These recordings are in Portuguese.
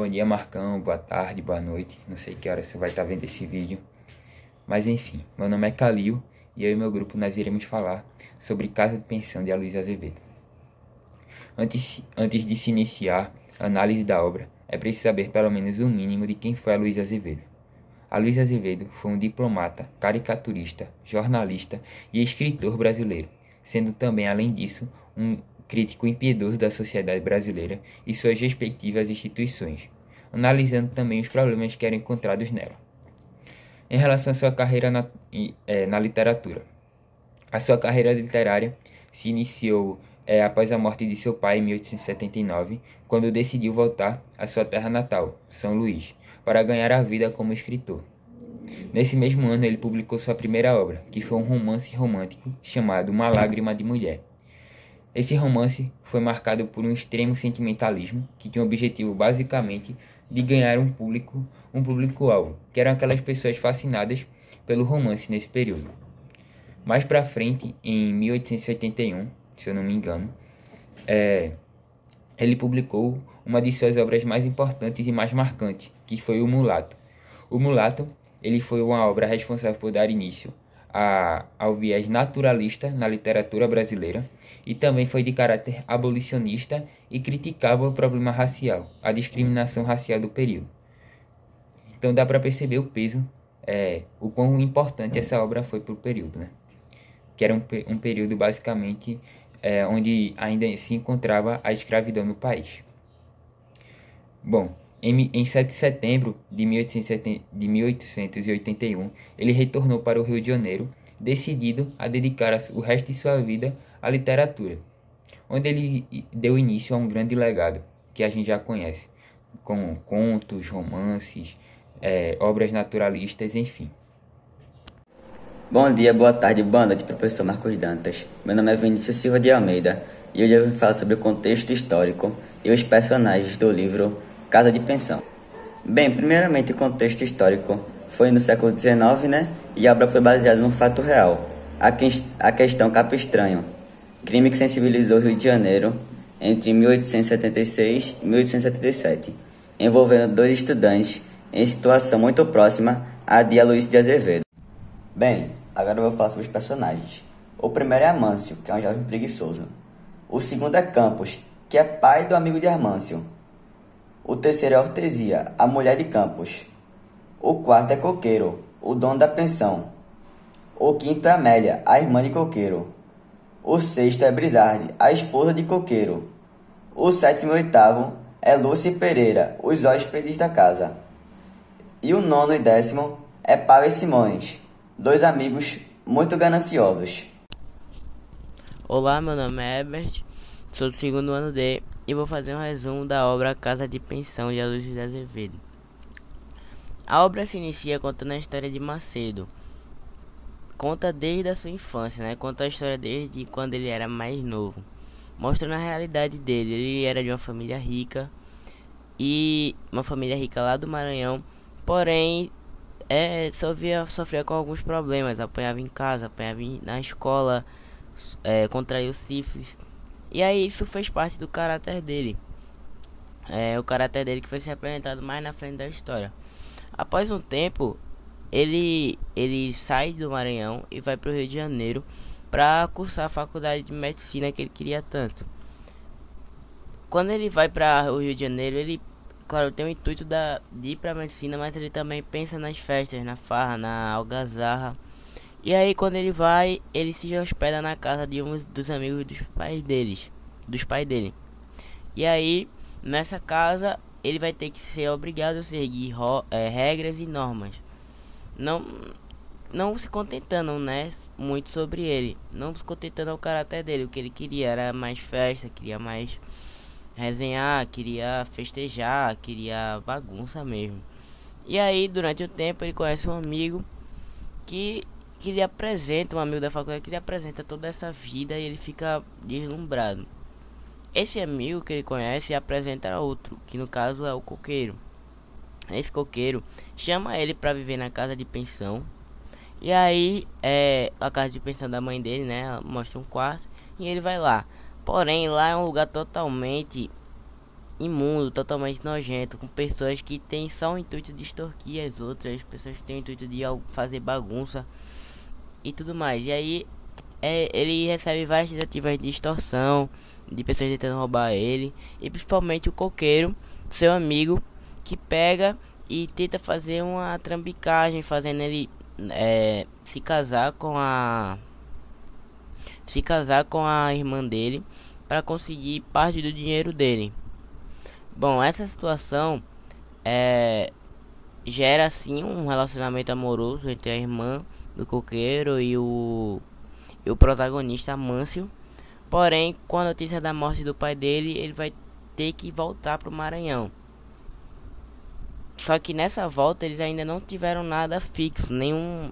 Bom dia, Marcão, boa tarde, boa noite. Não sei que hora você vai estar vendo esse vídeo. Mas enfim, meu nome é Calil e eu e meu grupo nós iremos falar sobre Casa de Pensão de Aloysio Azevedo. Antes de se iniciar a análise da obra, é preciso saber pelo menos o mínimo de quem foi Aloysio Azevedo. Aloysio Azevedo foi um diplomata, caricaturista, jornalista e escritor brasileiro, sendo também, além disso, um crítico impiedoso da sociedade brasileira e suas respectivas instituições, analisando também os problemas que eram encontrados nela. Em relação à sua carreira na literatura, a sua carreira literária se iniciou após a morte de seu pai em 1879, quando decidiu voltar à sua terra natal, São Luís, para ganhar a vida como escritor. Nesse mesmo ano ele publicou sua primeira obra, que foi um romance romântico chamado Uma Lágrima de Mulher. Esse romance foi marcado por um extremo sentimentalismo, que tinha o objetivo basicamente de ganhar um público-alvo, que eram aquelas pessoas fascinadas pelo romance nesse período. Mais pra frente, em 1881, se eu não me engano, ele publicou uma de suas obras mais importantes e mais marcantes, que foi O Mulato. O Mulato, ele foi uma obra responsável por dar início ao viés naturalista na literatura brasileira e também foi de caráter abolicionista e criticava o problema racial, a discriminação racial do período. Então dá para perceber o peso, o quão importante essa obra foi para o período, né? Que era um período basicamente onde ainda se encontrava a escravidão no país. Bom, em 7 de setembro de 1881, ele retornou para o Rio de Janeiro, decidido a dedicar o resto de sua vida à literatura, onde ele deu início a um grande legado, que a gente já conhece, com contos, romances, obras naturalistas, enfim. Bom dia, boa tarde, boa noite, professor Marcos Dantas. Meu nome é Vinícius Silva de Almeida e hoje eu vou falar sobre o contexto histórico e os personagens do livro Casa de Pensão. Bem, primeiramente o contexto histórico foi no século XIX, né? E a obra foi baseada num fato real, a questão Capistranho, crime que sensibilizou o Rio de Janeiro entre 1876 e 1877, envolvendo dois estudantes em situação muito próxima à de Aloysio de Azevedo. Bem, agora eu vou falar sobre os personagens. O primeiro é Amâncio, que é um jovem preguiçoso. O segundo é Campos, que é pai do amigo de Amâncio. O terceiro é Hortesia, a mulher de Campos. O quarto é Coqueiro, o dono da pensão. O quinto é Amélia, a irmã de Coqueiro. O sexto é Brizarde, a esposa de Coqueiro. O sétimo e oitavo é Lúcia e Pereira, os hóspedes da casa. E o nono e décimo é Pava e Simões, dois amigos muito gananciosos. Olá, meu nome é Herbert, sou do segundo ano D e vou fazer um resumo da obra Casa de Pensão de Aloysio de Azevedo. A obra se inicia contando a história de Macedo. Conta desde a sua infância, né? Conta a história desde quando ele era mais novo, mostrando a realidade dele. Ele era de uma família rica lá do Maranhão, porém sofria com alguns problemas, apanhava em casa, apanhava na escola, contraiu sífilis. E aí isso fez parte do caráter dele. O caráter dele que foi se apresentado mais na frente da história. Após um tempo, ele sai do Maranhão e vai para o Rio de Janeiro para cursar a faculdade de medicina que ele queria tanto. Quando ele vai para o Rio de Janeiro, ele, claro, tem o intuito de ir para medicina, mas ele também pensa nas festas, na farra, na algazarra. E aí quando ele vai, ele se hospeda na casa de um dos amigos dos pais dele. E aí, nessa casa, ele vai ter que ser obrigado a seguir regras e normas. Não se contentando, né, muito sobre ele. Não se contentando ao caráter dele. O que ele queria era mais festa, queria mais resenhar, queria festejar, queria bagunça mesmo. E aí, durante o tempo, ele conhece um amigo que lhe apresenta, um amigo da faculdade que lhe apresenta toda essa vida e ele fica deslumbrado. Esse amigo que ele conhece apresenta outro, que no caso é o Coqueiro. Esse Coqueiro chama ele para viver na casa de pensão. E aí, a casa de pensão da mãe dele, né, mostra um quarto e ele vai lá. Porém, lá é um lugar totalmente imundo, totalmente nojento, com pessoas que têm só o intuito de extorquir as outras, pessoas que têm o intuito de fazer bagunça e tudo mais. E aí ele recebe várias tentativas de extorsão, de pessoas tentando roubar ele, e principalmente o coqueiro, seu amigo, que pega e tenta fazer uma trambicagem, fazendo ele se casar com a irmã dele para conseguir parte do dinheiro dele. Bom, essa situação gera assim um relacionamento amoroso entre a irmã do coqueiro e o protagonista Amâncio. Porém, com a notícia da morte do pai dele, ele vai ter que voltar pro Maranhão. Só que nessa volta eles ainda não tiveram nada fixo, nenhum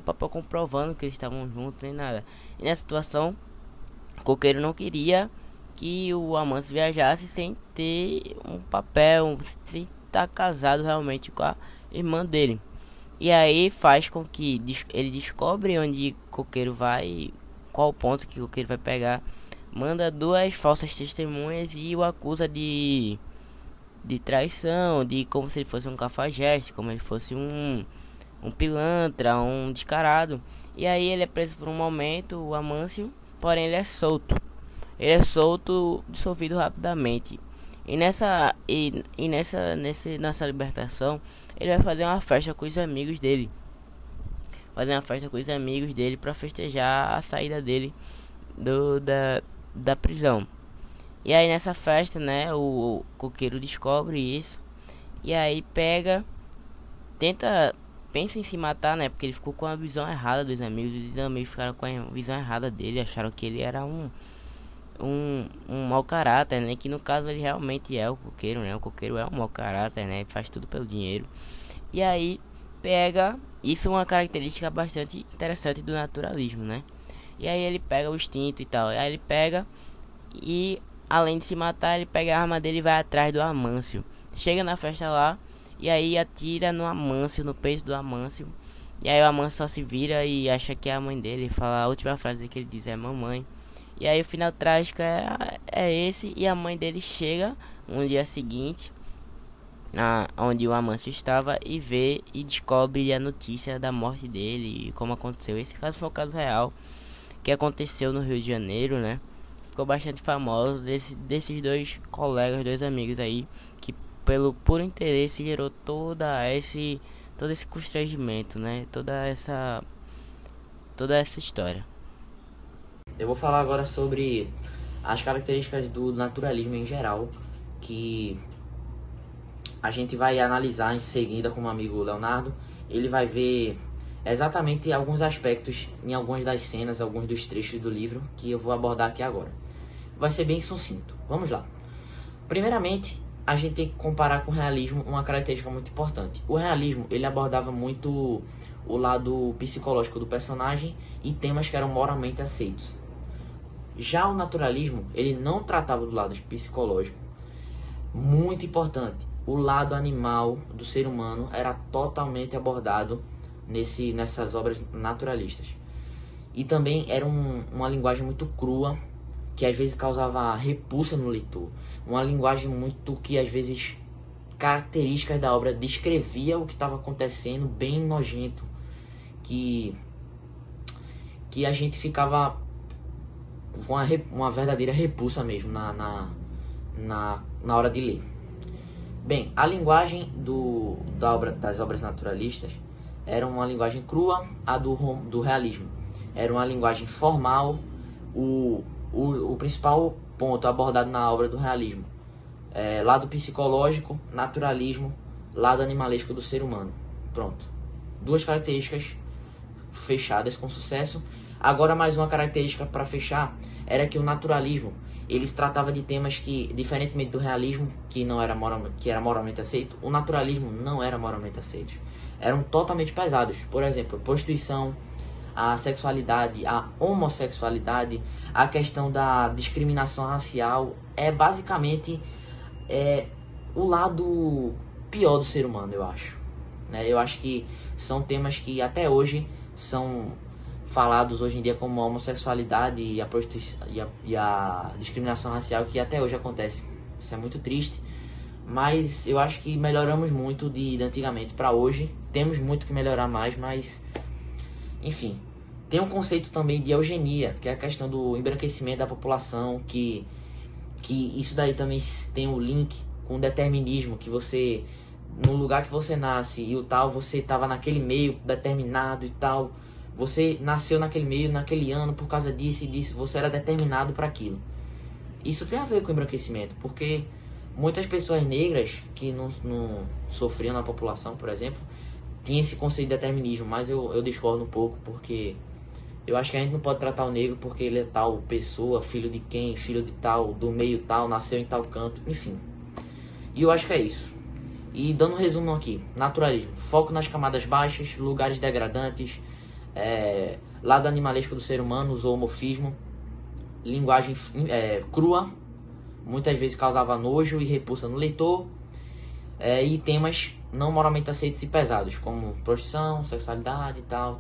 papel comprovando que eles estavam juntos, nem nada. E nessa situação, o coqueiro não queria que o Amâncio viajasse sem ter um papel, sem estar casado realmente com a irmã dele. E aí faz com que ele descobre onde o coqueiro vai, qual ponto que o coqueiro vai pegar, manda 2 falsas testemunhas e o acusa de traição, de como se ele fosse um cafajeste, como ele fosse um pilantra, um descarado. E aí ele é preso por um momento, o Amâncio, porém ele é solto. Ele é solto, dissolvido rapidamente. E nessa libertação, ele vai fazer uma festa com os amigos dele. Para festejar a saída dele da prisão. E aí nessa festa, né, o coqueiro descobre isso. E aí pensa em se matar, né, porque ele ficou com a visão errada dos amigos. Os amigos ficaram com a visão errada dele, acharam que ele era um mau caráter, né, que no caso ele realmente é o coqueiro, né, o coqueiro é um mau caráter, né, faz tudo pelo dinheiro. E aí isso é uma característica bastante interessante do naturalismo, né. E aí ele pega o instinto e tal, e aí ele pega e, além de se matar, ele pega a arma dele e vai atrás do Amâncio. Chega na festa lá e aí atira no Amâncio, no peito do Amâncio. E aí o Amâncio só se vira e acha que é a mãe dele. Fala, a última frase que ele diz é mamãe. E aí o final trágico é esse. E a mãe dele chega no dia seguinte, onde o Amâncio estava, e vê e descobre a notícia da morte dele e como aconteceu. Esse caso foi um caso real que aconteceu no Rio de Janeiro, né? Ficou bastante famoso desses 2 colegas, 2 amigos aí, que pelo puro interesse gerou todo esse constrangimento, né? Toda essa história. Eu vou falar agora sobre as características do naturalismo em geral, que a gente vai analisar em seguida com o amigo Leonardo. Ele vai ver exatamente alguns aspectos em algumas das cenas, alguns dos trechos do livro que eu vou abordar aqui agora. Vai ser bem sucinto. Vamos lá. Primeiramente, a gente tem que comparar com o realismo uma característica muito importante. O realismo, ele abordava muito o lado psicológico do personagem e temas que eram moralmente aceitos. Já o naturalismo, ele não tratava do lado psicológico. Muito importante, o lado animal do ser humano era totalmente abordado nessas obras naturalistas. E também era uma linguagem muito crua, que às vezes causava repulsa no leitor. Uma linguagem muito que às vezes características da obra descrevia o que estava acontecendo, bem nojento, que a gente ficava com uma verdadeira repulsa mesmo na hora de ler. Bem, a linguagem das obras naturalistas era uma linguagem crua, a do realismo era uma linguagem formal. O principal ponto abordado na obra do realismo é lado psicológico, naturalismo, lado animalesco do ser humano. Pronto. 2 características fechadas com sucesso. Agora mais uma característica para fechar era que o naturalismo, eles tratava de temas que, diferentemente do realismo, que era moralmente aceito, o naturalismo não era moralmente aceito. Eram totalmente pesados. Por exemplo, prostituição, a sexualidade, a homossexualidade, a questão da discriminação racial, basicamente o lado pior do ser humano, eu acho. Eu acho que são temas que até hoje são falados hoje em dia, como a homossexualidade e a discriminação racial, que até hoje acontece Isso é muito triste. Mas eu acho que melhoramos muito de antigamente para hoje. Temos muito que melhorar mais, mas... Enfim. Tem um conceito também de eugenia, que é a questão do embranquecimento da população, que isso daí também tem um link com o determinismo, que você, no lugar que você nasce e o tal, você estava naquele meio determinado e tal, você nasceu naquele meio, naquele ano, por causa disso e disso, você era determinado para aquilo. Isso tem a ver com o embranquecimento, porque muitas pessoas negras que não sofriam na população, por exemplo, tinha esse conceito de determinismo, mas eu discordo um pouco, porque eu acho que a gente não pode tratar o negro porque ele é tal pessoa, filho de quem, filho de tal, do meio tal, nasceu em tal canto, enfim. E eu acho que é isso. E dando um resumo aqui, naturalismo, foco nas camadas baixas, lugares degradantes, lado animalesco do ser humano, zoomorfismo, linguagem crua, muitas vezes causava nojo e repulsa no leitor, e temas não moralmente aceitos e pesados, como prostituição, sexualidade e tal,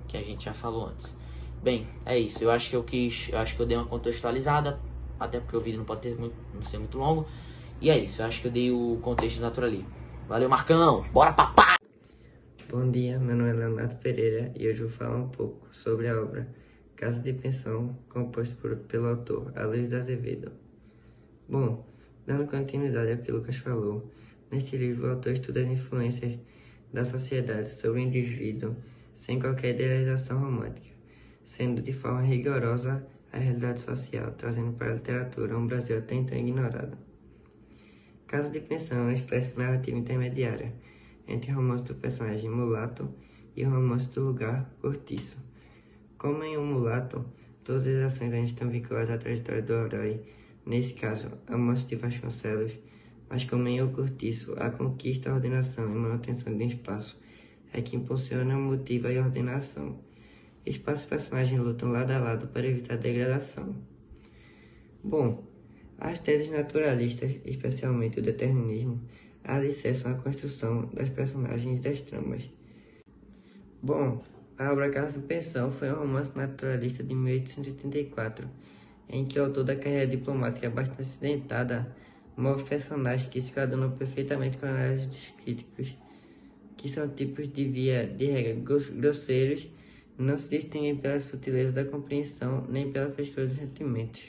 que a gente já falou antes. Bem, é isso. Eu acho que eu dei uma contextualizada, até porque o vídeo não pode não ser muito longo. E é isso, eu acho que eu dei o contexto do naturalismo. Valeu, Marcão! Bora, papai! Bom dia, meu nome é Leonardo Pereira e hoje eu vou falar um pouco sobre a obra Casa de Pensão, composta pelo autor Aloysio Azevedo. Bom, dando continuidade ao que o Lucas falou, neste livro o autor estuda as influências da sociedade sobre o indivíduo sem qualquer idealização romântica, sendo de forma rigorosa a realidade social, trazendo para a literatura um Brasil até então ignorado. Casa de Pensão é uma espécie de narrativa intermediária entre o romance do personagem mulato e o romance do lugar cortiço. Como em Um Mulato, todas as ações ainda estão vinculadas à trajetória do herói, nesse caso, a morte de Vasconcelos, mas como em O Cortiço, a conquista, a ordenação e manutenção de um espaço é que impulsiona, motiva e ordenação. Espaço e personagens lutam lado a lado para evitar a degradação. Bom, as teses naturalistas, especialmente o determinismo, alicerçam a construção das personagens e das tramas. Bom, a obra Casa de Pensão foi um romance naturalista de 1884, em que o autor da carreira diplomática bastante acidentada move personagens que se coadunam perfeitamente com análises dos críticos, que são tipos de regra grosseiros, não se distinguem pela sutileza da compreensão nem pela frescura dos sentimentos.